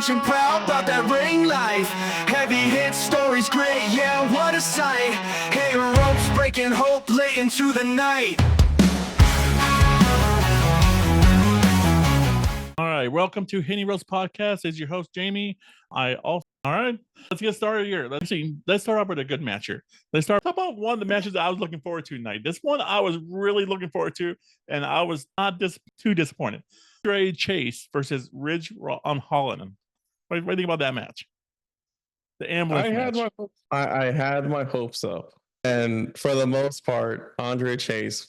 punching proud about that ring life. Heavy hit stories great, yeah, what a sight. Hey, ropes breaking hope late into the night. All right, welcome to Henny Rose Podcast. It's your host Jamie. All right, let's get started here. Let's start off with a good match here. Let's talk about one of the matches that I was looking forward to tonight. This one I was really looking forward to, and I was not too disappointed. Andre Chase versus Ridge Holland. What do you think about that match? The ambulance match. I had my hopes up, and for the most part, Andre Chase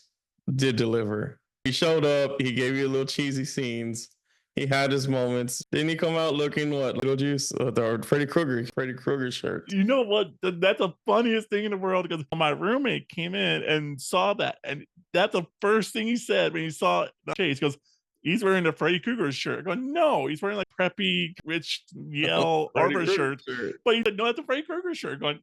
did deliver. He showed up. He gave you a little cheesy scenes. He had his moments. Didn't he come out looking what? Little Juice or Freddy Krueger shirt. You know what? That's the funniest thing in the world because my roommate came in and saw that, and that's the first thing he said when he saw Chase. He goes, "He's wearing the Freddy Krueger shirt." I go, "No, he's wearing like preppy, rich, yellow armor shirt." But he said, "No, that's a Freddy Krueger shirt." Going,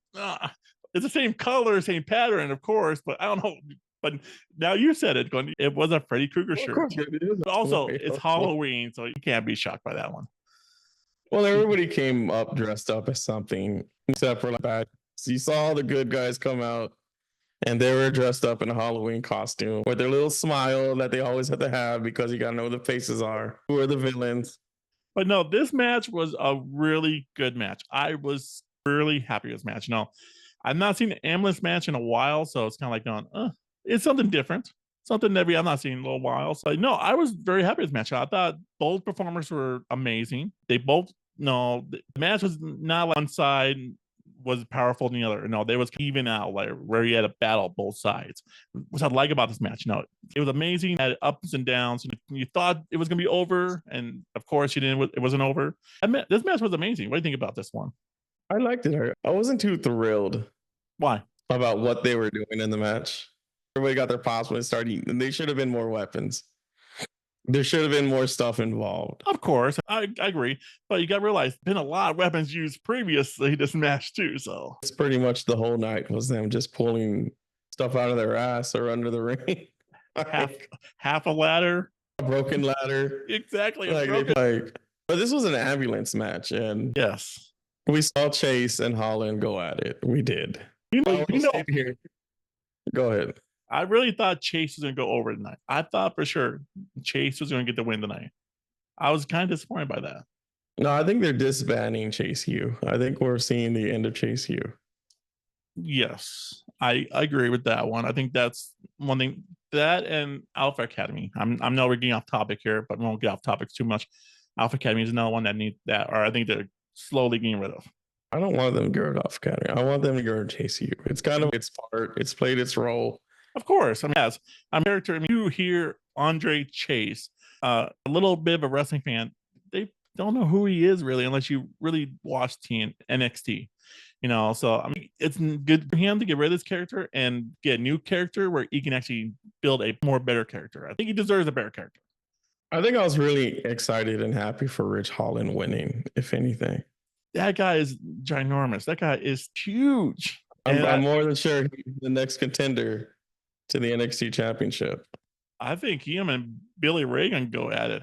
it's the same color, same pattern, of course, but I don't know. But now you said it, going, it was a Freddy Krueger shirt. But also, it's Halloween, so you can't be shocked by that one. Well, everybody came up dressed up as something, except for like that. So you saw the good guys come out, and they were dressed up in a Halloween costume with their little smile that they always have to have because you got to know who the faces are. Who are the villains? But no, this match was a really good match. I was really happy with this match. No, I've not seen an ambulance match in a while, so it's kind of like going, it's something different. Something that I'm not seeing in a little while. So no, I was very happy with this match. I thought both performers were amazing. They both, no, the match was not like one side was powerful than the other. No, they was even out, like where you had a battle both sides. What I like about this match, no, it was amazing. It had ups and downs. You thought it was gonna be over, and of course you didn't. It wasn't over. This match was amazing. What do you think about this one? I liked it. I wasn't too thrilled. Why? About what they were doing in the match. Everybody got their pops when it started eating, and they should have been more weapons. There should have been more stuff involved. Of course, I agree, but you got to realize there's been a lot of weapons used previously this match too. So it's pretty much the whole night was them just pulling stuff out of their ass or under the ring. half a ladder, a broken ladder, exactly. But this was an ambulance match, and yes, we saw Chase and Holland go at it. We did. Here. Go ahead. I really thought Chase was going to go over tonight. I thought for sure Chase was going to get the win tonight. I was kind of disappointed by that. No, I think they're disbanding Chase U. I think we're seeing the end of Chase U. Yes, I agree with that one. I think that's one thing. That and Alpha Academy. I know we're getting off topic here, but we won't get off topics too much. Alpha Academy is another one that needs that, or I think they're slowly getting rid of. I don't want them to get rid of Alpha Academy. I want them to get rid of Chase U. It's kind of its part. It's played its role. Of course, as I'm a character. You hear Andre Chase, a little bit of a wrestling fan. They don't know who he is really, unless you really watch NXT. So I mean, it's good for him to get rid of this character and get a new character where he can actually build a better character. I think he deserves a better character. I think I was really excited and happy for Ridge Holland winning, if anything. That guy is ginormous. That guy is huge. I'm more than sure he's the next contender to the NXT championship. I think him and Billy Ray can go at it.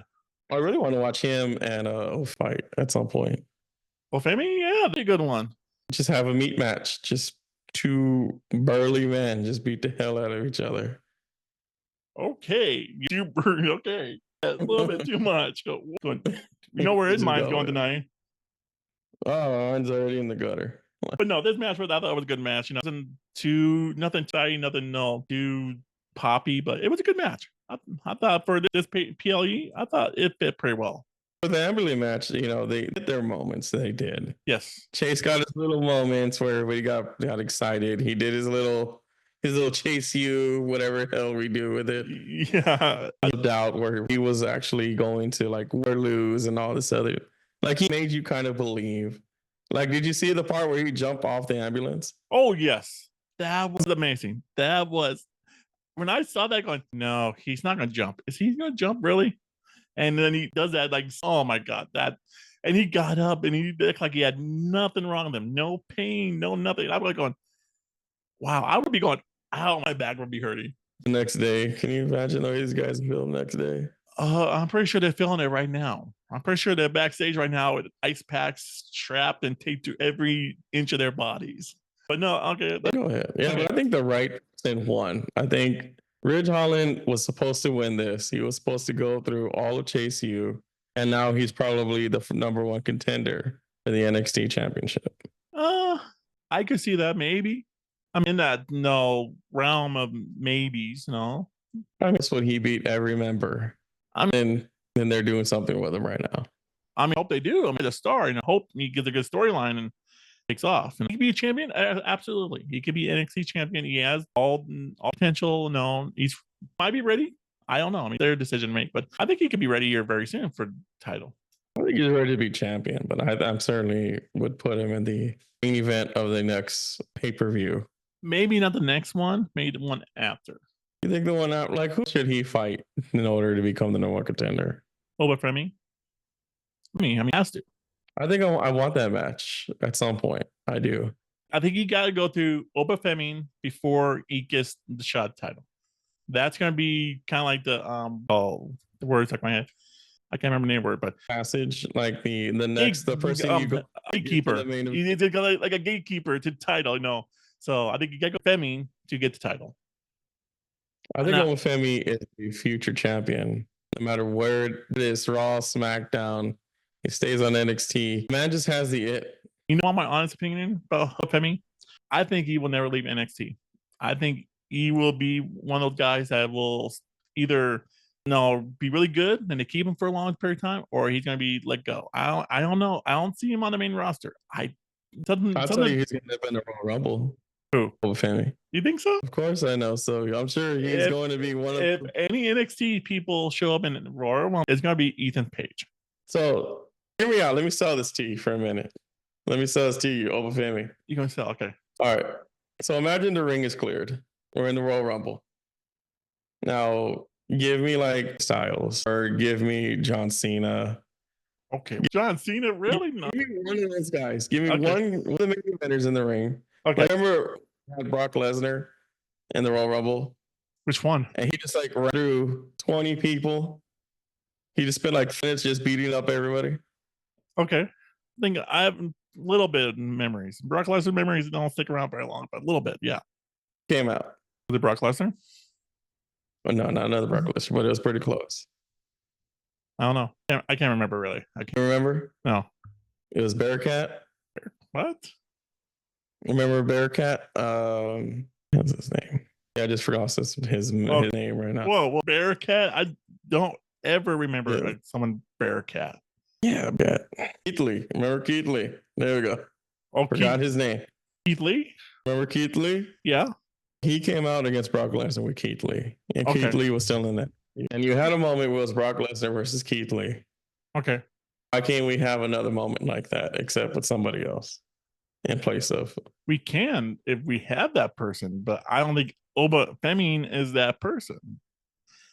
I really want to watch him and fight at some point. Well, Femi, yeah, that's a good one. Just have a meat match. Just two burly men just beat the hell out of each other. Okay. Okay. A little bit too much. You know where his mind's going tonight. Oh, mine's already in the gutter. But no, this match I thought it was a good match. Nothing too too poppy, but it was a good match. I thought for this PLE, I thought it fit pretty well. For the Amberley match, they did their moments. They did. Yes. Chase got his little moments where everybody got excited. He did his little Chase U, whatever hell we do with it. Yeah. No doubt where he was actually going to like win or lose and all this other. Like he made you kind of believe. Like, did you see the part where he jumped off the ambulance? Oh, yes. That was amazing. That was, when I saw that going, no, he's not going to jump. Is he going to jump, really? And then he does that, like, oh my God, that. And he got up and he looked like he had nothing wrong with him. No pain, no nothing. I was like going, wow, I would be going, ow, my back would be hurting. The next day, can you imagine how these guys feel the next day? I'm pretty sure they're feeling it right now. I'm pretty sure they're backstage right now with ice packs strapped and taped to every inch of their bodies. But no, okay. Go ahead. Yeah, Okay. but I think the right person won. I think Ridge Holland was supposed to win this. He was supposed to go through all of Chase U, and now he's probably the number one contender for the NXT championship. I could see that maybe. I'm in that realm of maybes, no. I guess when he beat every member. I mean, then they're doing something with him right now. I hope they do. I'm a star, and I hope he gets a good storyline and takes off. And he could be a champion. Absolutely, he could be NXT champion. He has all potential. No, he's might be ready. I don't know. I mean, their decision to make, but I think he could be ready here very soon for the title. I think he's ready to be champion, but I'm certainly would put him in the main event of the next pay-per-view. Maybe not the next one, maybe the one after. You think the one out? Like, who should he fight in order to become the number one contender? Over Femi? I mean, he has to. I think I want that match at some point. I do. I think he got to go through Oba Femi before he gets the shot title. That's going to be kind of like the word stuck in my head. I can't remember the name word, but passage, like the person you go gatekeeper. He's like a gatekeeper to the title, So I think you got to go Femi to get the title. I think Oba Femi is the future champion, no matter where it is, Raw, SmackDown. He stays on NXT. Man just has the it. You know my honest opinion about Femi? I think he will never leave NXT. I think he will be one of those guys that will either be really good and they keep him for a long period of time, or he's going to be let go. I don't know. I don't see him on the main roster. I'll tell you, he's going to end in the Royal Rumble. Who? Oba Femi. You think so? Of course I know. So I'm sure he's going to be one of. If any NXT people show up in the Royal Rumble, it's going to be Ethan Page. So hear me out. Let me sell this to you for a minute. Let me sell this to you, Oba Femi. You're going to sell? Okay. All right. So imagine the ring is cleared. We're in the Royal Rumble. Now, give me like Styles or give me John Cena. Okay. John Cena, really? Give me one of those guys. Give me one of the main eventers in the ring. Okay. Remember Brock Lesnar in the Royal Rumble? Which one? And he just ran through 20 people. He just spent like minutes just beating up everybody. Okay. I think I have a little bit of memories. Brock Lesnar memories don't stick around very long, but a little bit, yeah. Came out. Was it Brock Lesnar? Oh, no, not another Brock Lesnar, but it was pretty close. I don't know. I can't remember really. I can't remember. No. It was Bearcat. What? Remember Bearcat? What's his name? Yeah, I just forgot his name right now. Whoa, well, Bearcat? I don't ever remember someone Bearcat. Yeah, Keith Lee. Remember Keith Lee? There we go. Oh, forgot his name. Keith Lee? Remember Keith Lee? Yeah. He came out against Brock Lesnar with Keith Lee. And Keith Lee was still in that. And you had a moment where it was Brock Lesnar versus Keith Lee. Okay. Why can't we have another moment like that except with somebody else in place of? We can if we have that person, but I don't think Oba Femi is that person.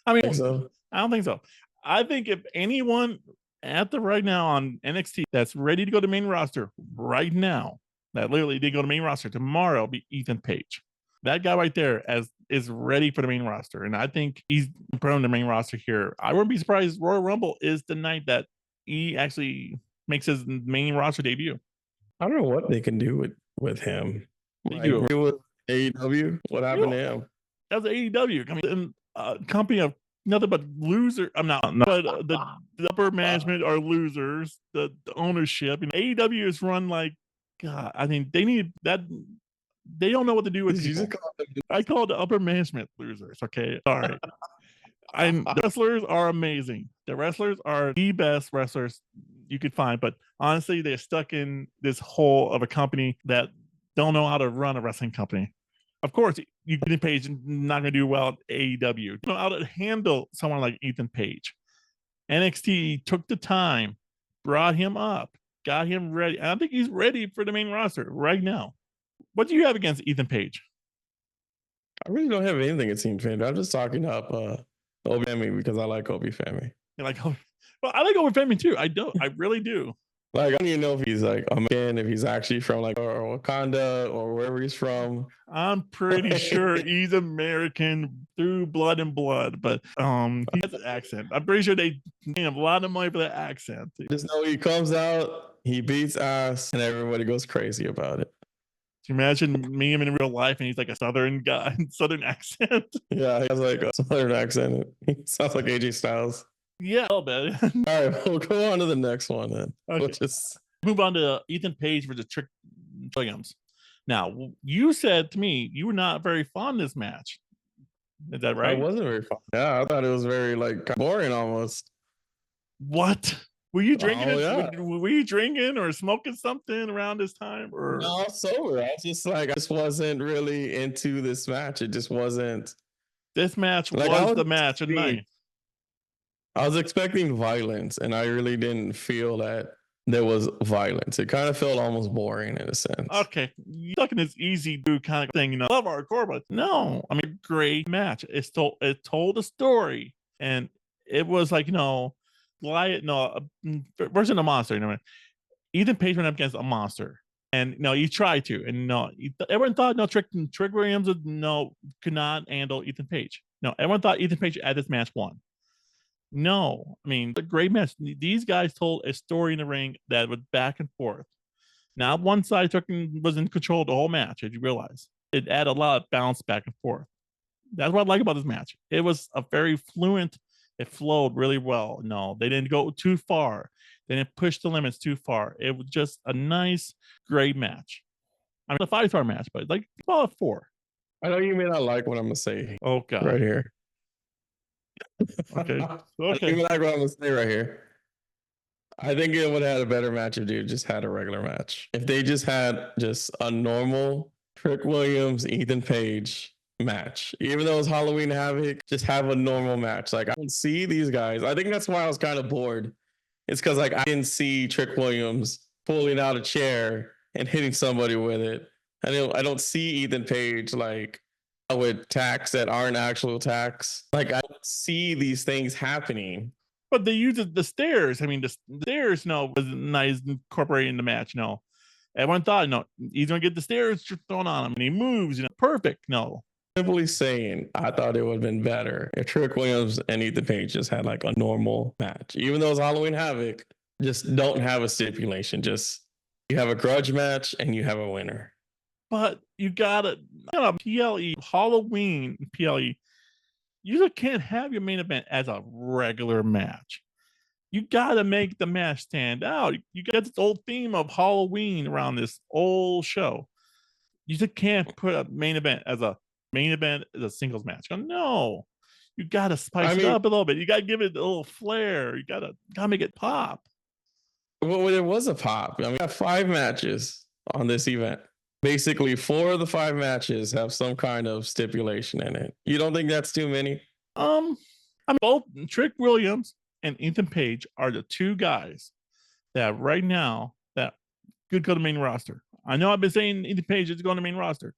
I mean, I don't think so. I think if anyone at the right now on NXT that's ready to go to main roster right now, that literally they go to main roster tomorrow, be Ethan Page. That guy right there is ready for the main roster. And I think he's prone to the main roster here. I wouldn't be surprised Royal Rumble is the night that he actually makes his main roster debut. I don't know what they can do with him. They do. With AEW? What happened to him? That's AEW. I mean, a company of nothing but losers. I'm not, but the upper management are losers. The ownership. AEW is run like, God, I mean, they need that. They don't know what to do with people. I call the upper management losers. Okay. Sorry. The wrestlers are amazing. The wrestlers are the best wrestlers you could find. But honestly, they're stuck in this hole of a company that don't know how to run a wrestling company. Of course, Ethan Page is not going to do well at AEW. You know how to handle someone like Ethan Page. NXT took the time, brought him up, got him ready. I think he's ready for the main roster right now. What do you have against Ethan Page? I really don't have anything against Ethan Page. I'm just talking up Oba Femi because I like Oba Femi. You're like, well, I like Oba Femi too. I really do. Like, I don't even know if he's like American, if he's actually from like or Wakanda or wherever he's from. I'm pretty sure he's American through blood and blood, but he has an accent. I'm pretty sure they pay him a lot of money for that accent. Just know he comes out, he beats ass, and everybody goes crazy about it. Can you imagine me him in real life and he's like a southern guy, southern accent? Yeah, he has like a southern accent. He sounds like AJ Styles. Yeah, a little bit. All right, we'll go on to the next one then. Okay. We'll just Move on to Ethan Page versus Trick Williams. Now, you said to me you were not very fond of this match. Is that I right? wasn't very fun. Yeah, I thought it was very like boring almost. What? Were you drinking Oh, it? yeah. Were you drinking or smoking something around this time? Or No, I was sober. I just wasn't really into this match. It just wasn't this match like was the match of the night. I was expecting violence, and I really didn't feel that there was violence. It kind of felt almost boring in a sense. Okay, you're talking this easy do kind of thing, love hardcore, but no, I mean, great match. It told a story, and it was like version of monster. Ethan Page went up against a monster, and he tried to, and everyone thought Trick Williams could not handle Ethan Page. No, everyone thought Ethan Page at this match won. No, I mean, a great match. These guys told a story in the ring that was back and forth. Now, one side was in control of the whole match, as you realize. It added a lot of bounce back and forth. That's what I like about this match. It was a very fluent, it flowed really well. No, they didn't go too far. They didn't push the limits too far. It was just a nice, great match. I mean, a 5-star match, but like, call it 4. I know you may not like what I'm gonna say. Oh, God. Right here. Okay. I don't even like what I'm gonna say right here. I think it would have had a better match if they just had a regular match. If they just had just a normal Trick Williams, Ethan Page match, even though it's Halloween Havoc, just have a normal match. Like, I don't see these guys. I think that's why I was kind of bored. It's because like I didn't see Trick Williams pulling out a chair and hitting somebody with it. I don't see Ethan Page like with tacks that aren't actual tacks. Like, I don't see these things happening. But they used the stairs. I mean, the stairs, was nice incorporated in the match. Everyone thought, he's gonna get the stairs thrown on him, and he moves. Perfect. No, Simply saying, I thought it would have been better if Trick Williams and Ethan Page just had like a normal match. Even though it's Halloween Havoc, just don't have a stipulation. Just you have a grudge match and you have a winner. But you gotta PLE Halloween PLE. You just can't have your main event as a regular match. You gotta make the match stand out. You got this old theme of Halloween around this old show. You just can't put a main event as a singles match. No, you gotta spice it up a little bit. You gotta give it a little flair. You gotta make it pop. Well, there was a pop. I mean, we have 5 matches on this event. Basically, 4 of the 5 matches have some kind of stipulation in it. You don't think that's too many? I mean, both Trick Williams and Ethan Page are the 2 guys that right now that could go to the main roster. I know I've been saying Ethan Page is going to the main roster.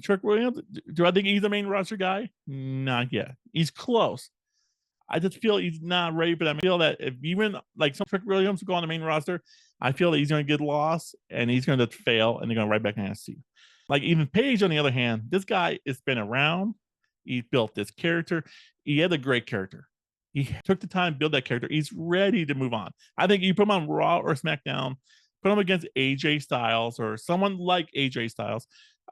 Trick Williams, do I think he's a main roster guy? Not yet. He's close. I just feel he's not ready for that. I feel that if even like some Trick Williams go on the main roster, I feel that he's going to get lost and he's going to fail and they're going to right back in NXT. Like Ethan Page, on the other hand, this guy has been around. He built this character. He had a great character. He took the time to build that character. He's ready to move on. I think you put him on Raw or SmackDown, put him against AJ Styles or someone like AJ Styles.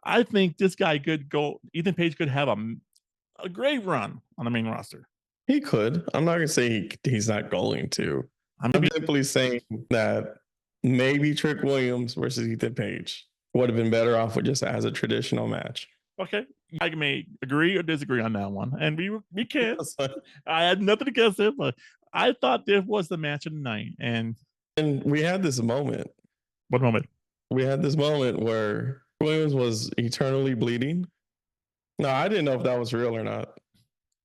I think this guy could go. Ethan Page could have a great run on the main roster. He could. I'm not going to say he's not going to. I'm simply saying that maybe Trick Williams versus Ethan Page would have been better off with just as a traditional match. Okay. I may agree or disagree on that one. And we can. I had nothing against it, but I thought this was the match of the night. And we had this moment. What moment? We had this moment where Williams was eternally bleeding. No, I didn't know if that was real or not.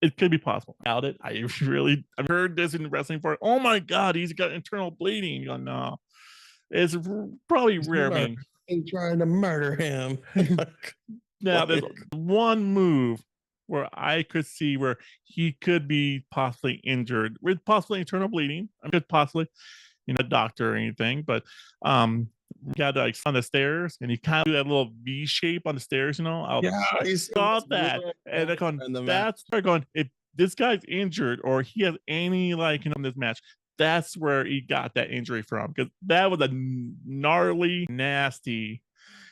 It could be possible. Doubt it. I've heard this in wrestling for, oh my God, he's got internal bleeding. You go, no. It's probably rare. Man. He's trying to murder him. Now, there's one move where I could see where he could be possibly injured with possibly internal bleeding. I mean, possibly. a doctor or anything, but we got like on the stairs, and he kind of do that little V shape on the stairs. Yeah, Saw that, and they're going. That's they're going. If this guy's injured or he has any in this match, that's where he got that injury from, because that was a gnarly, nasty.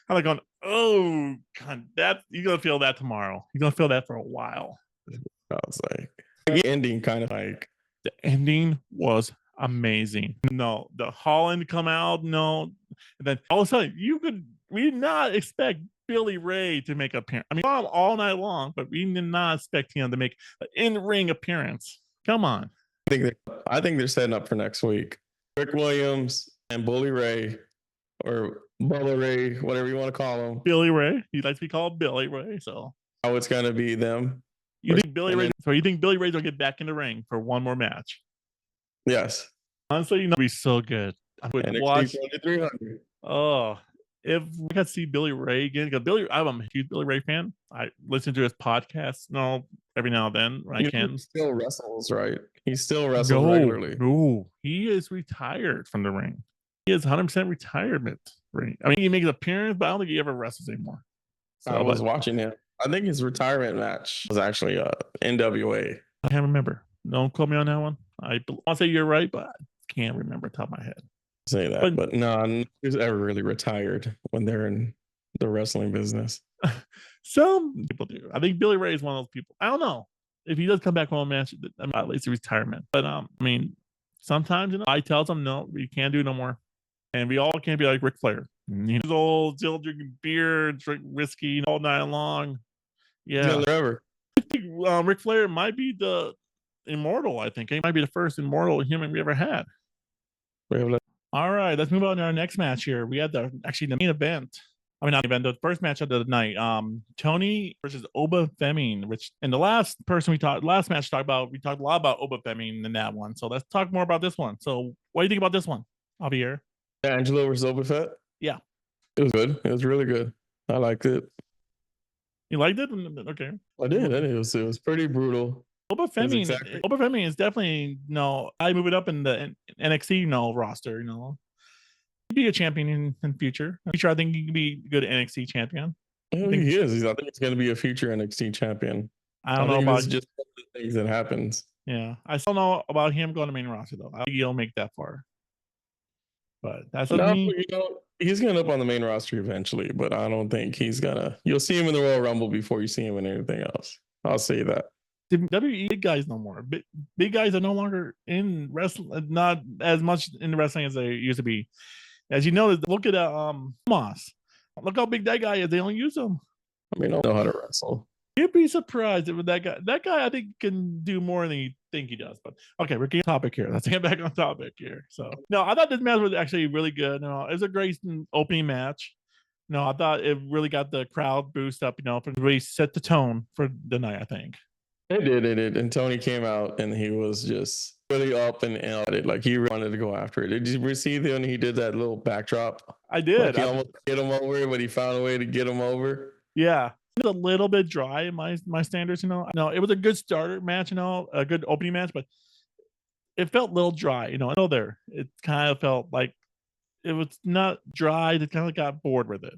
I'm like going, oh God, that you're gonna feel that tomorrow. You're gonna feel that for a while. I was like ending kind of like the ending was amazing. No, the Holland come out, no, and then all of a sudden we did not expect Billy Ray to make an appearance. I mean, all night long, but we did not expect him to make an in-ring appearance. Come on. I think they're setting up for next week. Rick Williams and Bully Ray, or Bubba Ray, whatever you want to call him. Billy Ray. He likes to be called Billy Ray. So how it's gonna be them. You think Billy Ray? So you think Billy Ray's gonna get back in the ring for one more match? Yes. Honestly, it'd be so good. I would watch. Oh, if we got to see Billy Ray again, because I'm a huge Billy Ray fan. I listen to his podcast every now and then when I can. He still wrestles, right? He still wrestles regularly. No, he is retired from the ring. He is 100% retirement ring. I mean, he makes an appearance, but I don't think he ever wrestles anymore. So, I was watching him. I think his retirement match was actually NWA. I can't remember. Don't quote me on that one. I want to say you're right, but I can't remember top of my head. Say that, but no who's ever really retired when they're in the wrestling business. Some people do. I think Billy Ray is one of those people. I don't know if he does come back from a match. I mean, at least retirement. But I mean, sometimes I tell them no, we can't do no more, and we all can't be like Ric Flair. He's old, still drinking beer, drink whiskey all night long. Yeah, forever. I think Ric Flair might be the immortal. I think he might be the first immortal human we ever had. All right, let's move on to our next match here. We had the main event. I mean, not the event, the first match of the night. Tony versus Oba Femi, which in the last match we talked a lot about Oba Femi in that one. So let's talk more about this one. So what do you think about this one, Javier? Angelo versus Oba Fett? Yeah. It was good. It was really good. I liked it. You liked it? Okay. I did. It was pretty brutal. Oba Femi is definitely I move it up in the NXT roster. He'd be a champion in future. I think he could be a good NXT champion. I think he is. I think he's going to be a future NXT champion. I don't know about just one of the things that happens. Yeah, I still know about him going to main roster though. I think he'll make that far. But that's he's going up on the main roster eventually, but I don't think he's gonna. You'll see him in the Royal Rumble before you see him in anything else. I'll say that. The WWE big guys no more. Big guys are no longer in wrestling, not as much in wrestling as they used to be. As you know, look at Moss. Look how big that guy is. They don't use him. I mean, I don't know how to wrestle. You'd be surprised if that guy I think can do more than you think he does. But okay, we're getting topic here. Let's get back on topic here. So no, I thought this match was actually really good. It was a great opening match. I thought it really got the crowd boost up, for really set the tone for the night, I think. It did. And Tony came out and he was just really up and at it. Like he wanted to go after it. Did you see when he did that little backdrop? I did. Like he almost get him over, but he found a way to get him over. Yeah. It was a little bit dry in my standards, No, it was a good starter match, a good opening match, but it felt a little dry, there. It kind of felt like it was not dry. It kind of got bored with it.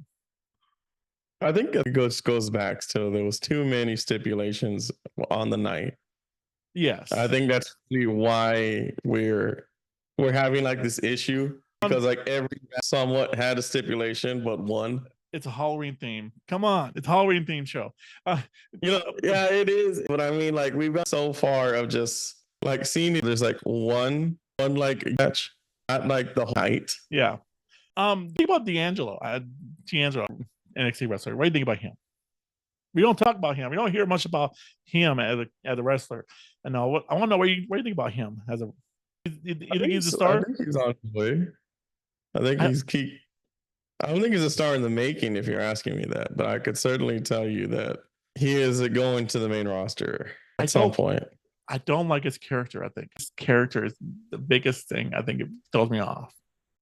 I think it goes back to there was too many stipulations on the night. Yes. I think that's why we're having like this issue, because like every somewhat had a stipulation but one. It's a Halloween theme. Come on, it's a Halloween theme show. Yeah, it is. But I mean, like we've got so far of just like seeing there's like one like match at like the night. Yeah. Think about D'Angelo. NXT wrestler. What do you think about him? We don't talk about him. We don't hear much about him as a wrestler. I want to know what do you think about him as a. You think he's a star? I think he's on his way. I think he's key. I don't think he's a star in the making, if you're asking me that, but I could certainly tell you that he is going to the main roster at some point. I don't like his character. I think his character is the biggest thing. I think it throws me off.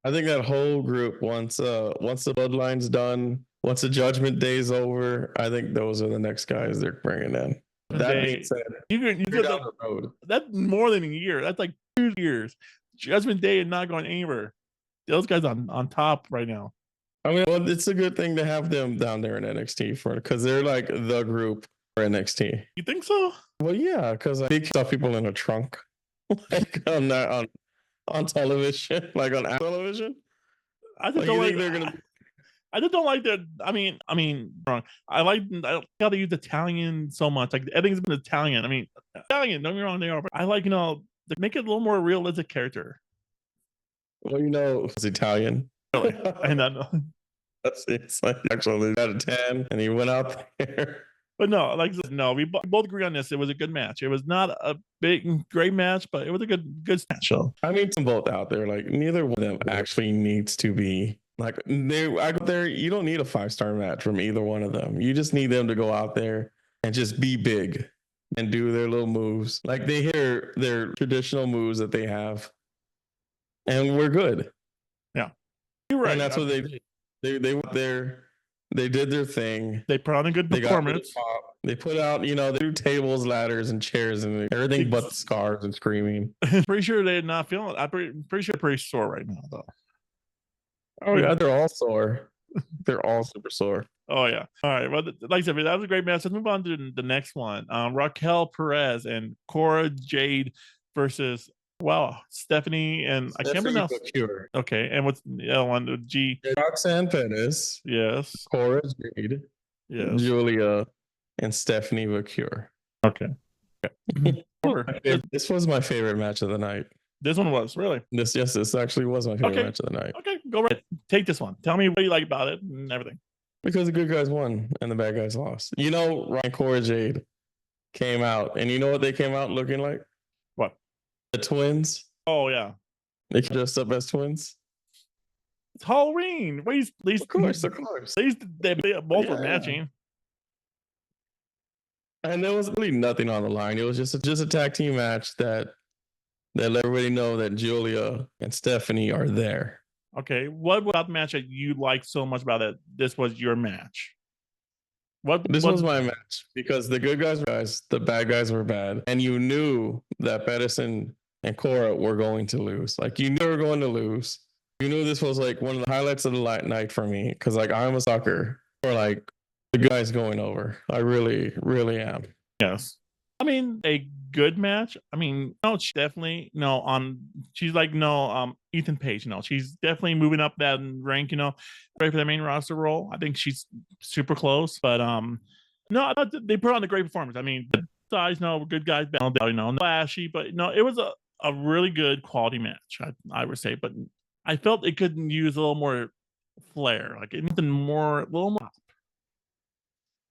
I think that whole group, once the bloodline's done, once the Judgment Day's over, I think those are the next guys they're bringing in. That being said, you down the road. That's more than a year. That's like 2 years. Judgment Day is not going anywhere. Those guys on top right now. I mean, well, it's a good thing to have them down there in NXT because they're like the group for NXT. You think so? Well, yeah, because I think stuff people in a trunk, like on television, like on television. I just Like, don't you like. think they're gonna? I just don't like that. I mean, wrong. I like how they use Italian so much. Like everything's been Italian. I mean, Italian. Don't get me wrong, they are. But I like to make it a little more realistic character. Well, it's Italian. Really, and It's like actually out of 10, and he went out there. But no, like no, we both agree on this. It was a good match. It was not a great match, but it was a good match. So I mean, them both out there. Like neither one of them actually needs to be like out there. You don't need a 5-star match from either one of them. You just need them to go out there and just be big and do their little moves. Like they hear their traditional moves that they have, and we're good. Yeah, you're right. And that's what they did. They went there. They did their thing. They put on a good performance. They put out, they threw tables, ladders, and chairs, and everything but scars and screaming. Pretty sure they're not feeling it. I'm pretty sure they're pretty sore right now, though. Oh yeah, they're all sore. They're all super sore. Oh yeah. All right. Well, like I said, that was a great match. Let's move on to the next one. Raquel Perez and Cora Jade versus Stephanie and I can't pronounce. Okay, and what's the other one? The G. Roxanne Perez. Yes. Cora Jade. Yes. Julia and Stephanie Vacure. Okay. This was my favorite match of the night. This one was really. This actually was my favorite match of the night. Okay, go right. Take this one. Tell me what you like about it and everything. Because the good guys won and the bad guys lost. Ryan Cora Jade came out, and you know what they came out looking like? What? The twins. Oh yeah. They dressed up as twins. It's Halloween. At least of course. At least they both were matching. And there was really nothing on the line. It was just a tag team match that let everybody know that Julia and Stephanie are there. Okay, what about the match that you liked so much about it? This was your match. This was my match because the good guys were guys, the bad guys were bad, and you knew that Pedersen and Cora were going to lose. Like you knew they were going to lose. You knew this was like one of the highlights of the night for me because like I'm a sucker for like the guys going over. I really, really am. Yes. I mean, a good match. I mean, no, she's definitely she's like Ethan Page. She's definitely moving up that rank. Ready for the main roster role. I think she's super close. But no, I thought they put on a great performance. I mean, the size, good guys, flashy, but it was a really good quality match. I would say, but I felt it could use a little more flair, like anything more, a little more.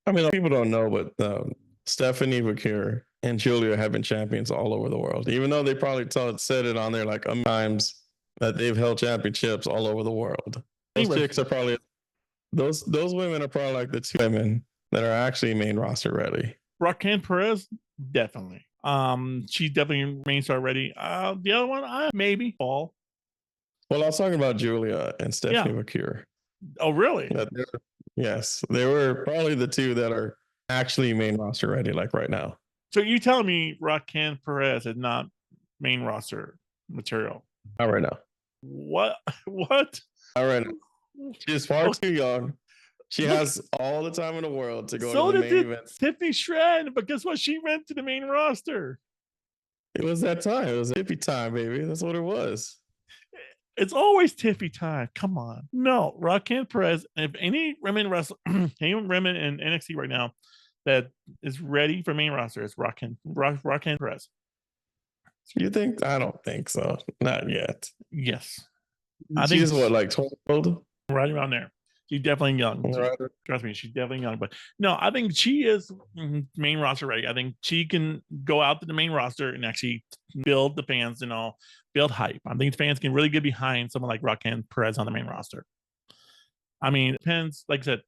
I mean, people don't know, but Stephanie Vacure and Julia have been champions all over the world, even though they probably said it on there like times that they've held championships all over the world. Those chicks are probably those women are probably like the two women that are actually main roster ready. Raquel Perez, definitely. She's definitely main star ready. The other one, maybe Paul. Well, I was talking about Julia and Stephanie Vacure. Oh, really? Yes, they were probably the two that are actually main roster ready, like right now. So you telling me Raquel Perez is not main roster material? Not right now. What? Not right now. She's far too young. She has all the time in the world to go to the main event. Tiffany Shred, but guess what? She went to the main roster. It was that time. It was Tiffy time, baby. That's what it was. It's always Tiffy time. Come on. No, Raquel Perez. If any women wrestler, any women in NXT right now that is ready for main roster, is Raquel Perez. You think? I don't think so. Not yet. Yes. I think she's what, like 12 old? Right around there. She's definitely young. Right. Trust me, she's definitely young. But no, I think she is main roster ready. I think she can go out to the main roster and actually build the fans, build hype. I think fans can really get behind someone like Raquel Perez on the main roster. I mean, it depends. Like I said,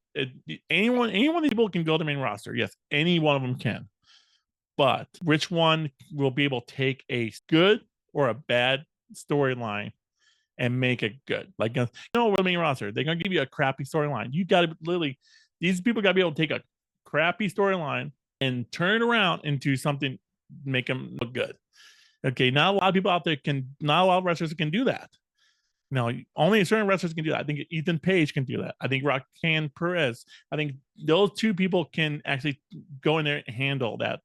anyone of these people can go to the main roster. Yes, any one of them can. But which one will be able to take a good or a bad storyline and make it good? Like, with the main roster, they're going to give you a crappy storyline. You got to literally, these people got to be able to take a crappy storyline and turn it around into something, make them look good. Okay, not a lot of people out there not a lot of wrestlers can do that. No, only certain wrestlers can do that. I think Ethan Page can do that. I think Roxanne Perez. I think those two people can actually go in there and handle that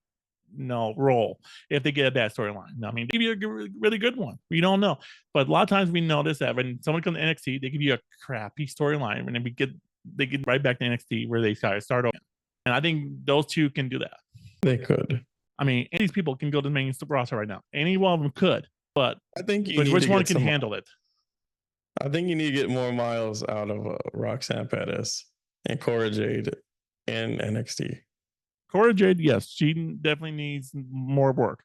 role if they get a bad storyline. I mean, they give you a really good one. We don't know, but a lot of times we notice that when someone comes to NXT, they give you a crappy storyline, and then they get right back to NXT where they start over. And I think those two can do that. They could. I mean, any of these people can go to the main roster right now. Any one of them could, but I think which one can handle it? I think you need to get more miles out of Roxanne Perez and Cora Jade in NXT. Cora Jade, yes, she definitely needs more work.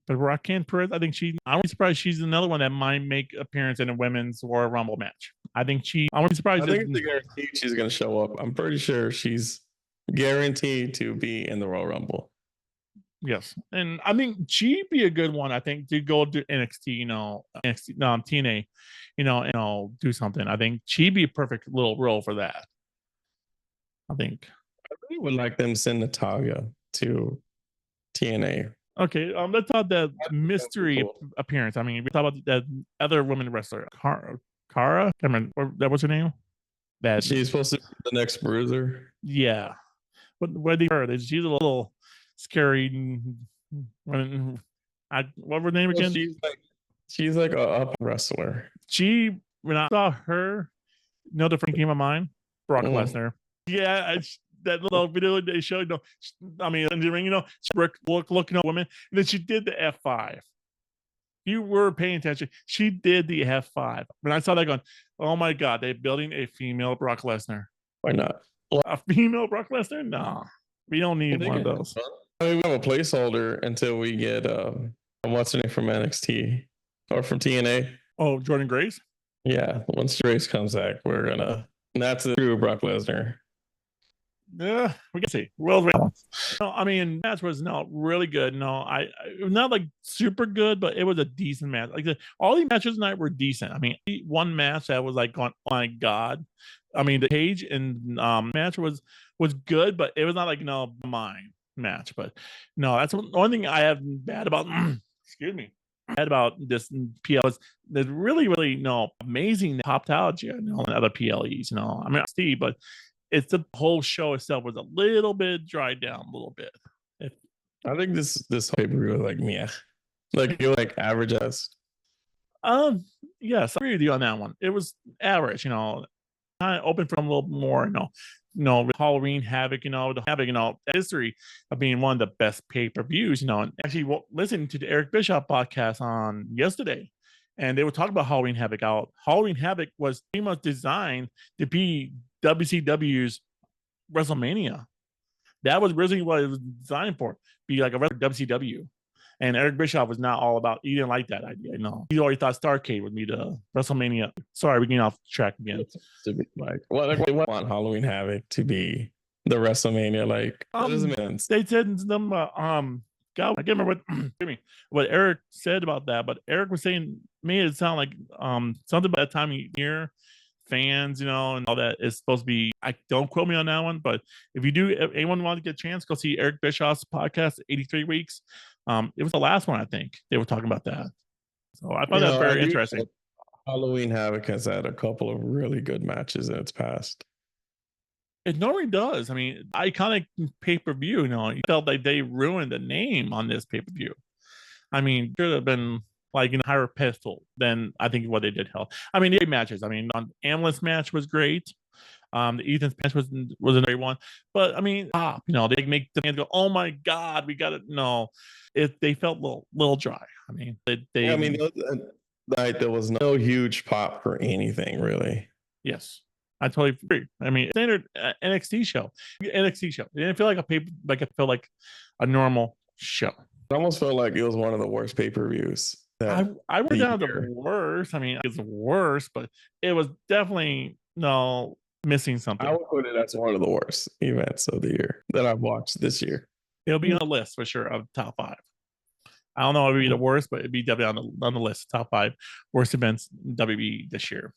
But Roxanne Perez, I think I wouldn't be surprised she's another one that might make appearance in a women's Royal Rumble match. I wouldn't be surprised. I think it's guaranteed she's going to show up. I'm pretty sure she's guaranteed to be in the Royal Rumble. Yes, and I think she'd be a good one. I think to go to NXT, TNA, do something. I think she'd be a perfect little role for that. I think. I really would like them to send Natalia to TNA. Okay, let's talk that mystery appearance. I mean, we talk about that other woman wrestler, Cara. I remember that was her name. That she's supposed to be the next Bruiser. Yeah, what did her? She's a little scary. What was her name again? She's like a up wrestler. When I saw her, the first thing came to mind, Brock Lesnar. Yeah, that little video they showed. I mean, in the ring, she looking at women, and then she did the F5. You were paying attention. She did the F5. When I saw that, going, oh my God, they're building a female Brock Lesnar. Why not? A female Brock Lesnar? No, we don't need one of those. I mean, we have a placeholder until we get what's her name from NXT or from TNA. Oh, Jordan Grace. Yeah, once Grace comes back, we're gonna. That's the true Brock Lesnar. Yeah, we can see. World Balance. No, I mean, match was really good. I not like super good, but it was a decent match. Like all these matches tonight were decent. I mean, one match that was like going, oh my God. I mean, the Cage and match was good, but it was not like mine match. But no, that's the only thing I have bad about. Excuse me. Bad about this PL is there's really amazing popped out in other PLEs. I mean, Steve, but. It's the whole show itself was a little bit dried down a little bit. I think this pay-per-view was like meh. Like you like average as. Yes, I agree with you on that one. It was average, kind of open for a little more, Halloween Havoc, the Havoc, history of being one of the best pay-per-views, and actually listening to the Eric Bischoff podcast on yesterday. And they were talking about Halloween Havoc. Halloween Havoc was pretty much designed to be WCW's WrestleMania. That was originally what it was designed for, be like a WCW. And Eric Bischoff was not all about. He didn't like that idea. No, he already thought Starrcade would be the WrestleMania. Sorry, we're getting off track again. To be like, they want Halloween Havoc to be the WrestleMania. Like, what does it mean? They said them. God, I can't remember what Eric said about that, but Eric was saying, made it sound like something about that time of year, fans, and all that is supposed to be. I don't quote me on that one, but if you do, if anyone want to get a chance, go see Eric Bischoff's podcast, 83 Weeks. It was the last one, I think. They were talking about that. So I thought that very interesting. Halloween Havoc has had a couple of really good matches in its past. It normally does. I mean, iconic pay-per-view, you felt like they ruined the name on this pay-per-view. I mean, should have been like higher pedestal than I think what they did. I mean, the matches. I mean, on Ambulance match was great. The Ethan's match was a great one. But I mean, they make the fans go, "Oh my God, we got it." No, they felt a little dry. I mean, there was no huge pop for anything really. Yes. I totally agree. I mean, standard NXT show. It didn't feel like it felt like a normal show. It almost felt like it was one of the worst pay-per-views. I went down to the worst. I mean, it's worse, but it was definitely missing something. I would put it as one of the worst events of the year that I've watched this year. It'll be on the list for sure of top 5. I don't know if it'd be the worst, but it'd be definitely on the list. Top 5 worst events in WWE this year.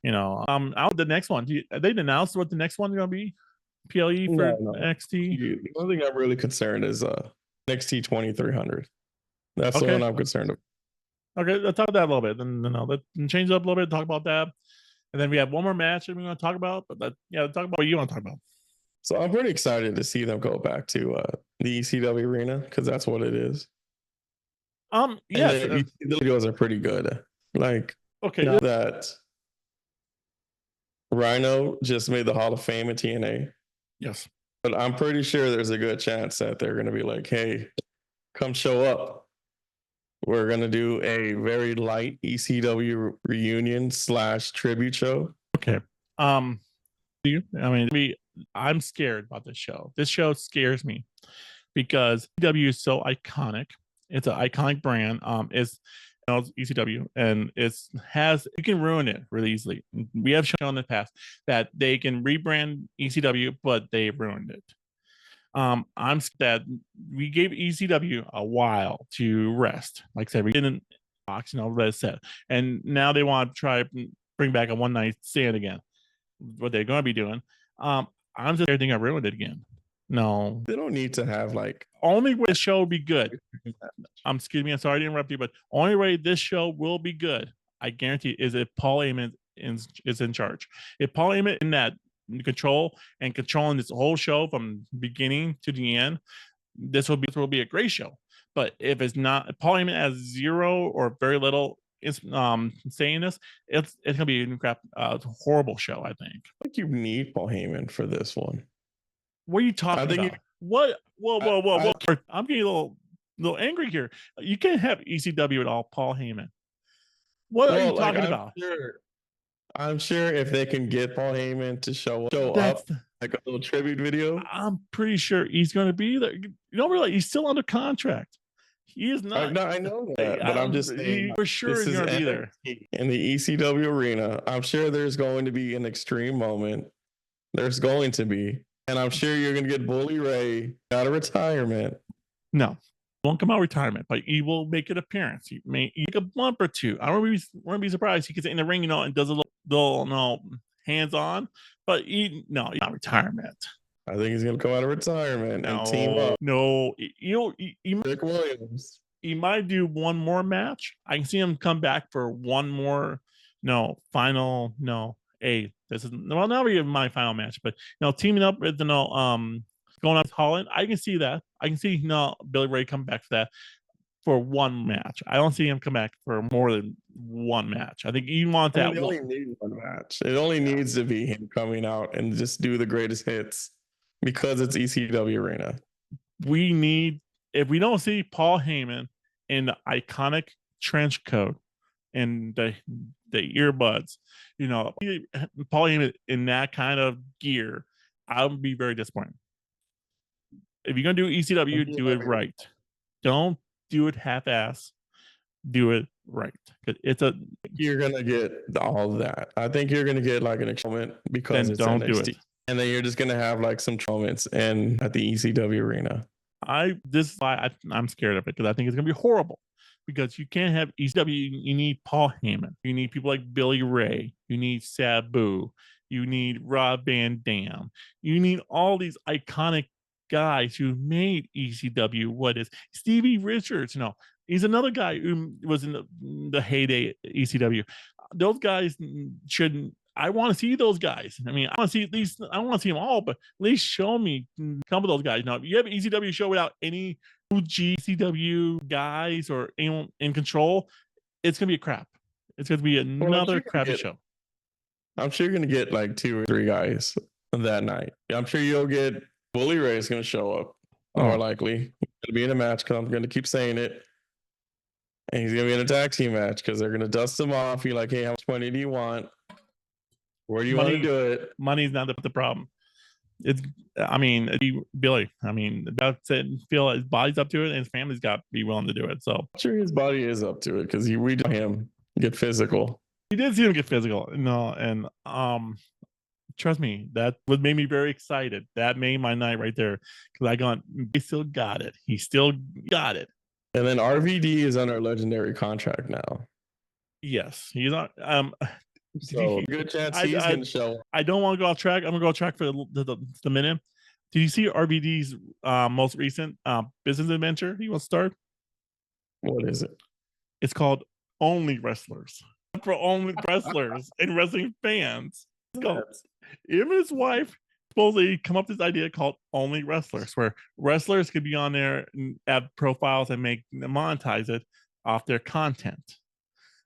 Out the next one. They announced what the next one's gonna be? PLE for NXT. The only thing I'm really concerned is NXT 2300. That's the Okay. one I'm concerned about. Okay, let's talk about that a little bit. Then let's change it up a little bit. Talk about that, and then we have one more match that we're going to talk about. But talk about what you want to talk about. So I'm pretty excited to see them go back to the ECW arena because that's what it is. Yes. And the videos are pretty good. Like, Okay. now that Rhino just made the Hall of Fame in TNA, Yes. but I'm pretty sure there's a good chance that they're going to be like, hey, come show up. We're going to do a very light ECW reunion / tribute show. Okay. I mean, I'm scared about this show. This show scares me because ECW is so iconic. It's an iconic brand. It's ECW, and you can ruin it really easily. We have shown in the past that they can rebrand ECW, but they ruined it. I'm that we gave ECW a while to rest. Like I said, we didn't box, let it set, and now they want to try bring back a one night stand again. What they're going to be doing. I'm just everything I ruined it again. No, they don't need to have like only way the show will be good. I'm sorry to interrupt you, but only way this show will be good, I guarantee, is if Paul Heyman is in charge. If Paul Heyman in that control and controlling this whole show from beginning to the end, this will be a great show. But if it's not, if Paul Heyman has zero or very little saying this, it's gonna be a horrible show. I think you need Paul Heyman for this one. What are you talking about? What? Whoa! I'm getting a little angry here. You can't have ECW at all, Paul Heyman. What are you talking about? I'm sure if they can get Paul Heyman to show up like a little tribute video, I'm pretty sure he's going to be there. You don't realize he's still under contract. He is not. I know that, but I'm just saying for sure he's going to be there in the ECW arena. I'm sure there's going to be an extreme moment. There's going to be, and I'm sure you're going to get Bully Ray out of retirement. No, won't come out of retirement, but he will make an appearance. He may make a bump or two. I wouldn't be surprised. He gets in the ring, and does a little hands on, but he's not retirement. I think he's going to come out of retirement and team up. No, Rick Williams. He might do one more match. I can see him come back for one more. Final. This is not even my final match, but teaming up with going out with Holland. I can see that. I can see Billy Ray come back for that for one match. I don't see him come back for more than one match. I think you want that. They only need one match. It only needs to be him coming out and just do the greatest hits because it's ECW arena. If we don't see Paul Heyman in the iconic trench coat and the earbuds, Paul Heyman in that kind of gear, I'll be very disappointed. If you're gonna do ECW, do it right. Don't do it half-ass. Do it right. You're gonna get all of that. I think you're gonna get like an experiment because it's don't NXT. Do it. And then you're just gonna have like some moments at the ECW arena. This is why I'm scared of it, because I think it's gonna be horrible. Because you can't have ECW. You need Paul Heyman. You need people like Billy Ray. You need Sabu. You need Rob Van Dam. You need all these iconic guys who made ECW what is. Stevie Richards, he's another guy who was in the heyday ECW. Those guys shouldn't. I want to see those guys. I mean, I want to see at least. I don't want to see them all, but at least show me some of those guys. Now, if you have an ECW show without any ECW guys or anyone in control, it's gonna be a crap. It's gonna be another crappy show. I'm sure you're gonna get like 2 or 3 guys that night. I'm sure you'll get Bully Ray is gonna show up more likely. He's gonna be in a match because I'm gonna keep saying it. And he's gonna be in a tag team match because they're gonna dust him off. You're like, hey, how much money do you want? Where do you want to do it? Money's not the problem. Billy. That's it. Feel his body's up to it, and his family's got to be willing to do it. So I'm sure his body is up to it because we did him get physical. He did see him get physical, and trust me, that would make me very excited. That made my night right there because he still got it. He still got it. And then RVD is on our legendary contract now. Yes, he's on. So good chance he's going to show. I don't want to go off track. I'm going to go off track for the minute. Did you see RVD's most recent business adventure he will start? What is it? It's called Only Wrestlers. For only wrestlers and wrestling fans. It's called, him and his wife supposedly come up with this idea called Only Wrestlers, where wrestlers could be on there and have profiles and monetize it off their content.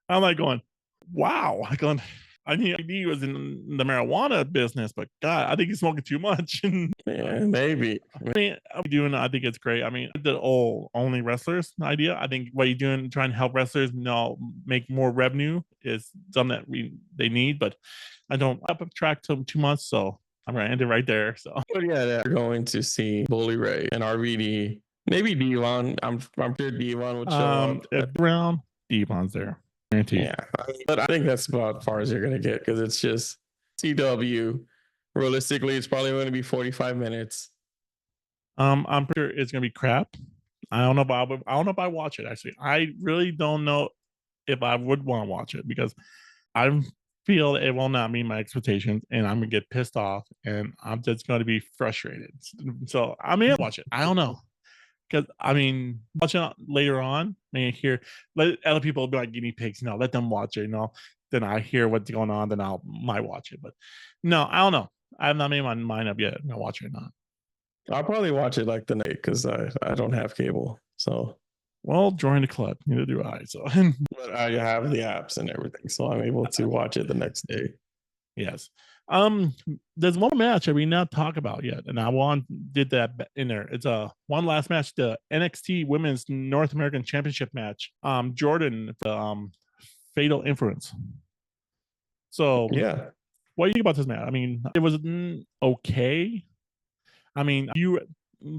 I'm like going, wow. I mean, he was in the marijuana business, but God, I think he's smoking too much. Yeah, maybe. I mean, I think it's great. I mean, the old Only Wrestlers idea. I think what you're doing, trying to help wrestlers, make more revenue, is something that they need. But I don't up track to 2 months, so I'm gonna end it right there. So, But yeah, they're going to see Bully Ray and RVD. Maybe Devon. I'm sure Devon would show up. If Brown, Devon's there. Guaranteed. Yeah, but I think that's about as far as you're gonna get, because it's just CW. Realistically, it's probably going to be 45 minutes. I'm pretty sure it's gonna be crap. I don't know if I watch it. Actually, I really don't know if I would want to watch it, because I feel it will not meet my expectations, and I'm gonna get pissed off, and I'm just going to be frustrated. So I may watch it. I don't know, because I mean, watching it later on, let other people be like guinea pigs. Let them watch it. Then I hear what's going on, then might watch it. But no, I don't know. I have not made my mind up yet. I'm gonna watch it or not. I'll probably watch it like the night, because I don't have cable. So, well, join the club. Neither do I. So, but I have the apps and everything, so I'm able to watch it the next day. yes. There's one match that we not talk about yet, and I did that in there. It's one last match, the NXT Women's North American Championship match. Jordan, the Fatal Influence. So yeah, what do you think about this match? I mean, it was okay. I mean, you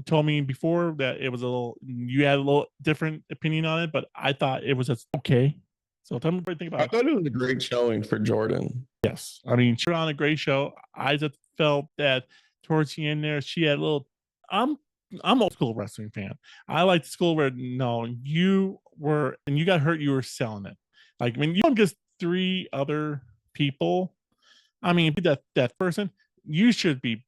told me before that you had a little different opinion on it, but I thought it was just okay. So tell me what you think about I it. thought it was a great showing for Jordan. Yes. I mean, she was on a great show. I just felt that towards the end there, she had a little. I'm old school wrestling fan. I like the school where you were, and you got hurt, you were selling it. Like when you don't get 3 other people, I mean, that person, you should be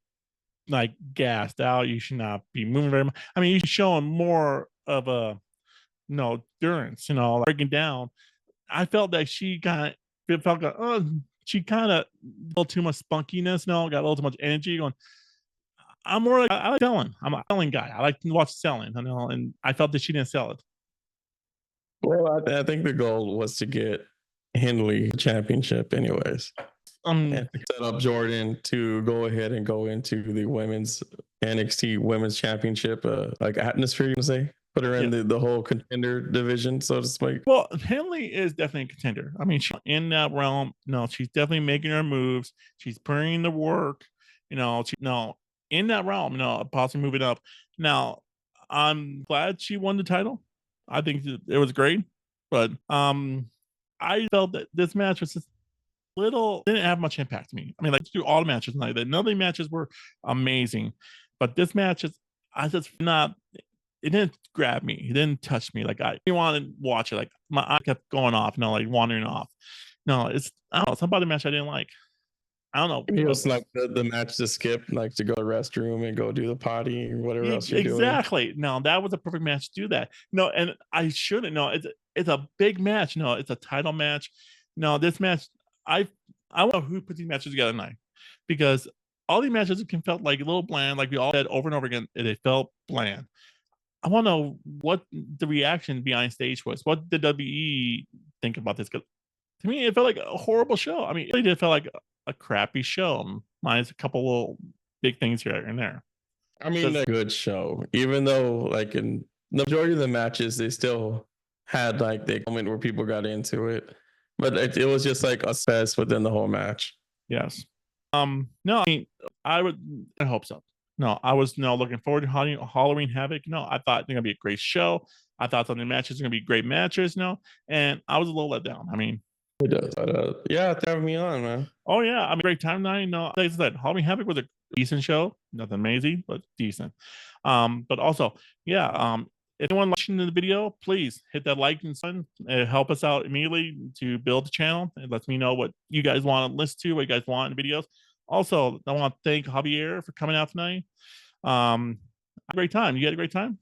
like gassed out. You should not be moving very much. I mean, you should show them more of a endurance, breaking down. I felt that she she kind of a little too much spunkiness, got a little too much energy going. I'm more like, I like selling. I'm a selling guy. I like to watch selling, and I felt that she didn't sell it. Well, I think the goal was to get Henley championship anyways. And set up Jordan to go ahead and go into the women's NXT Women's Championship, like atmosphere, you can say. Put her in the whole contender division, so to speak. Well, Henley is definitely a contender. I mean, she's in that realm. She's definitely making her moves. She's putting in the work. In that realm. Possibly moving up. Now, I'm glad she won the title. I think it was great, but I felt that this match was just didn't have much impact to me. I mean, like through all the matches tonight, none of the matches were amazing, but this match I just not. It didn't grab me. It didn't touch me. Like I didn't want to watch it. Like my eye kept going off, like wandering off. No, I don't know. It's about the match I didn't like. I don't know. It was like the match to skip, like to go to the restroom and go do the potty or whatever else you're doing. Exactly. No, that was a perfect match to do that. No, and I shouldn't. No, it's a big match. No, it's a title match. No, this match, I want to know who put these matches together tonight, because all these matches felt like a little bland. Like we all said over and over again, they felt bland. I want to know what the reaction behind stage was. What did WWE think about this? Because to me, it felt like a horrible show. I mean, it really did feel like a crappy show, minus a couple little big things here and there. I mean, a good show, even though like in the majority of the matches, they still had like the moment where people got into it, but it was just like a fest within the whole match. Yes. No, I mean, I hope so. No, I was looking forward to Halloween Havoc. No, I thought it was gonna be a great show. I thought some of the matches were gonna be great matches. And I was a little let down. I mean, it does. But, yeah, thanks for having me on, man. Oh yeah, I mean, great time tonight. No, like I said, Halloween Havoc was a decent show. Nothing amazing, but decent. But also, yeah. If anyone watching the video, please hit that like and button. Help us out immediately to build the channel. It lets me know what you guys want to listen to, what you guys want in the videos. Also, I want to thank Javier for coming out tonight. A great time. You had a great time?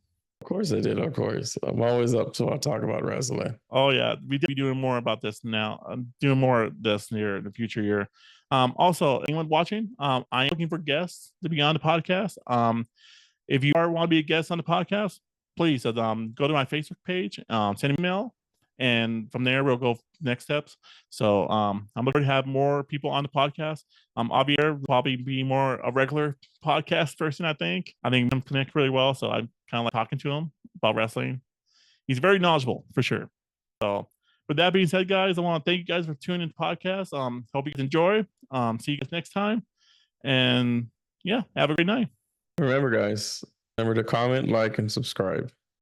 Of course I did. Of course. I'm always up to talk about wrestling. Oh yeah, we did be doing more about this now. I'm doing more of this near the future year. Also, anyone watching, I am looking for guests to be on the podcast. If you want to be a guest on the podcast, please go to my Facebook page, send an email, and from there we'll go next steps. So I'm looking to have more people on the podcast. Javier will probably be more a regular podcast person. I think we connect really well. So I'm kind of like talking to him about wrestling. He's very knowledgeable for sure. So with that being said, guys, I want to thank you guys for tuning in to the podcast. Hope you guys enjoy. See you guys next time. And yeah, have a great night. Remember, guys, remember to comment, like, and subscribe.